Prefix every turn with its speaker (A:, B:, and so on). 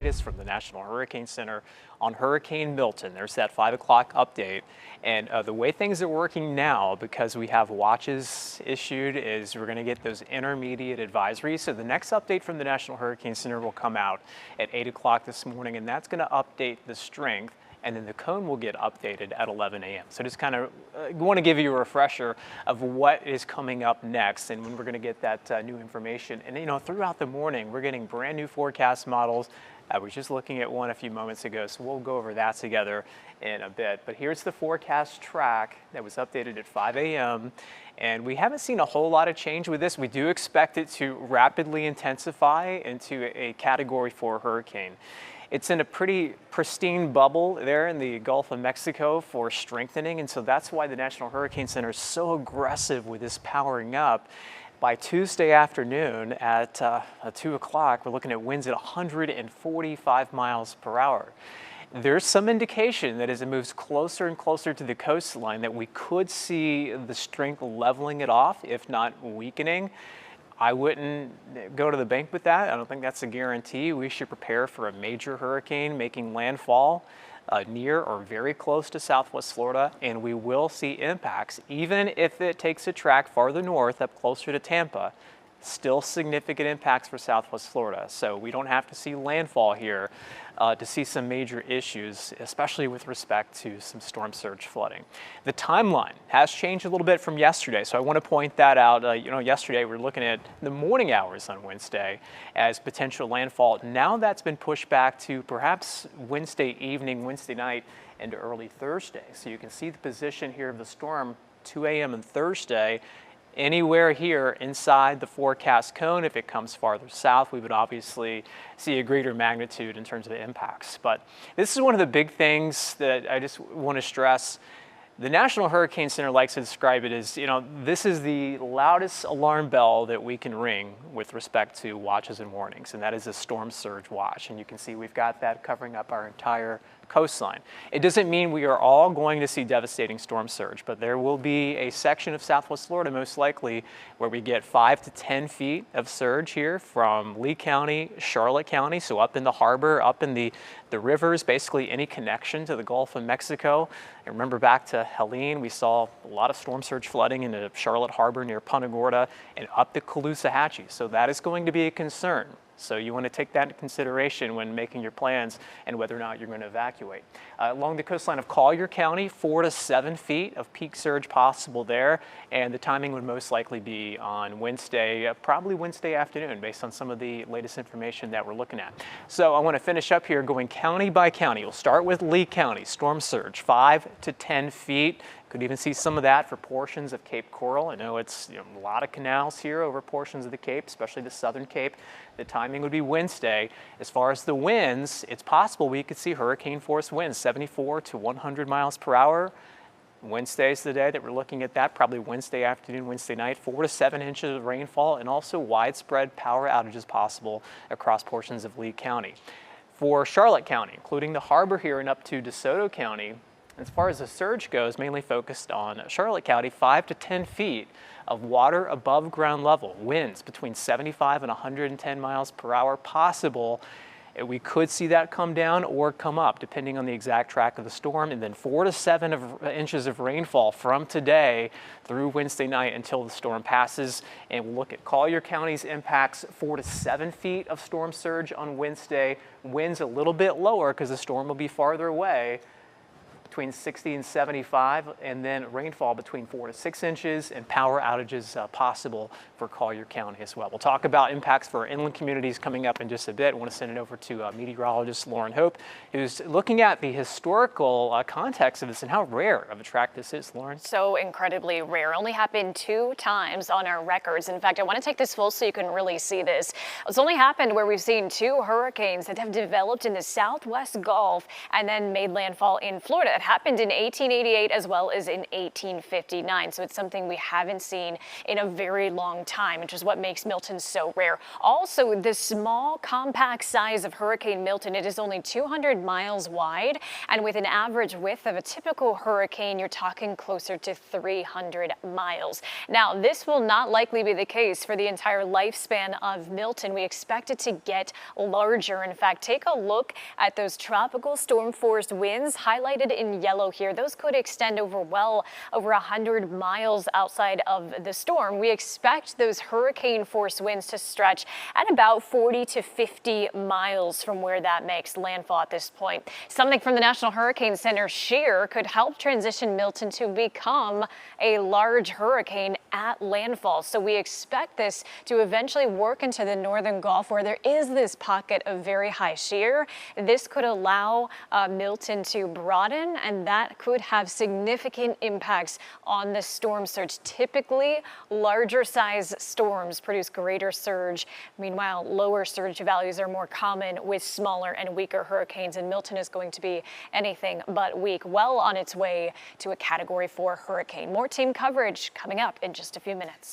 A: From the National Hurricane Center on Hurricane Milton. There's that 5 o'clock update. And the way things are working now, because we have watches issued, is we're going to get those intermediate advisories. So the next update from the National Hurricane Center will come out at 8 o'clock this morning, and that's going to update the strength. And then the cone will get updated at 11 a.m. So just kind of want to give you a refresher of what is coming up next and when we're going to get that new information. And throughout the morning, we're getting brand new forecast models. I was just looking at one a few moments ago, so we'll go over that together in a bit. But here's the forecast track that was updated at 5 a.m. And we haven't seen a whole lot of change with this. We do expect it to rapidly intensify into a Category 4 hurricane. It's in a pretty pristine bubble there in the Gulf of Mexico for strengthening, and so that's why the National Hurricane Center is so aggressive with this powering up. By Tuesday afternoon at 2 o'clock, we're looking at winds at 145 miles per hour. There's some indication that as it moves closer and closer to the coastline that we could see the strength leveling it off, if not weakening. I wouldn't go to the bank with that. I don't think that's a guarantee. We should prepare for a major hurricane making landfall near or very close to Southwest Florida, and we will see impacts, even if it takes a track farther north up closer to Tampa. Still significant impacts for Southwest Florida. So we don't have to see landfall here to see some major issues, especially with respect to some storm surge flooding. The timeline has changed a little bit from yesterday, so I want to point that out. Yesterday we were looking at the morning hours on Wednesday as potential landfall. Now that's been pushed back to perhaps Wednesday evening, Wednesday night, into early Thursday. So you can see the position here of the storm 2 a.m. on Thursday. Anywhere here inside the forecast cone, if it comes farther south, we would obviously see a greater magnitude in terms of the impacts. But this is one of the big things that I just want to stress. The National Hurricane Center likes to describe it as, this is the loudest alarm bell that we can ring with respect to watches and warnings, and that is a storm surge watch. And you can see we've got that covering up our entire coastline. It doesn't mean we are all going to see devastating storm surge, but there will be a section of Southwest Florida most likely where we get 5 to 10 feet of surge here from Lee County, Charlotte County, so up in the harbor, up in the rivers, basically any connection to the Gulf of Mexico. And remember back to Helene, we saw a lot of storm surge flooding into Charlotte Harbor near Punta Gorda and up to Caloosahatchee. So that is going to be a concern. So you want to take that into consideration when making your plans and whether or not you're going to evacuate. Along the coastline of Collier County, 4 to 7 feet of peak surge possible there, and the timing would most likely be on Wednesday, probably Wednesday afternoon, based on some of the latest information that we're looking at. So I want to finish up here going county by county. We'll start with Lee County, storm surge 5 to 10 feet. Could even see some of that for portions of Cape Coral. I know it's a lot of canals here over portions of the Cape, especially the southern Cape. The timing would be Wednesday. As far as the winds, it's possible we could see hurricane force winds, 74 to 100 miles per hour. Wednesday's the day that we're looking at that, probably Wednesday afternoon, Wednesday night, 4 to 7 inches of rainfall, and also widespread power outages possible across portions of Lee County. For Charlotte County, including the harbor here and up to DeSoto County, as far as the surge goes, mainly focused on Charlotte County, 5 to 10 feet of water above ground level, winds between 75 and 110 miles per hour possible. We could see that come down or come up depending on the exact track of the storm, and then 4 to 7 inches of rainfall from today through Wednesday night until the storm passes. And we'll look at Collier County's impacts, 4 to 7 feet of storm surge on Wednesday, winds a little bit lower because the storm will be farther away, between 60 and 75, and then rainfall between 4 to 6 inches and power outages possible for Collier County as well. We'll talk about impacts for our inland communities coming up in just a bit. I want to send it over to meteorologist Lauren Hope, who's looking at the historical context of this and how rare of a track this is. Lauren?
B: So incredibly rare. Only happened 2 times on our records. In fact, I want to take this full so you can really see this. It's only happened where we've seen 2 hurricanes that have developed in the southwest Gulf and then made landfall in Florida. It happened in 1888 as well as in 1859. So it's something we haven't seen in a very long time, which is what makes Milton so rare. Also, the small, compact size of Hurricane Milton, it is only 200 miles wide, and with an average width of a typical hurricane, you're talking closer to 300 miles. Now, this will not likely be the case for the entire lifespan of Milton. We expect it to get larger. In fact, take a look at those tropical storm force winds highlighted in yellow here. Those could extend over over 100 miles outside of the storm. We expect those hurricane force winds to stretch at about 40 to 50 miles from where that makes landfall at this point. Something from the National Hurricane Center, shear could help transition Milton to become a large hurricane at landfall. So we expect this to eventually work into the northern Gulf, where there is this pocket of very high shear. This could allow Milton to broaden, and that could have significant impacts on the storm surge. Typically, larger size storms produce greater surge. Meanwhile, lower surge values are more common with smaller and weaker hurricanes, and Milton is going to be anything but weak, well on its way to a Category 4 hurricane. More team coverage coming up in just a few minutes.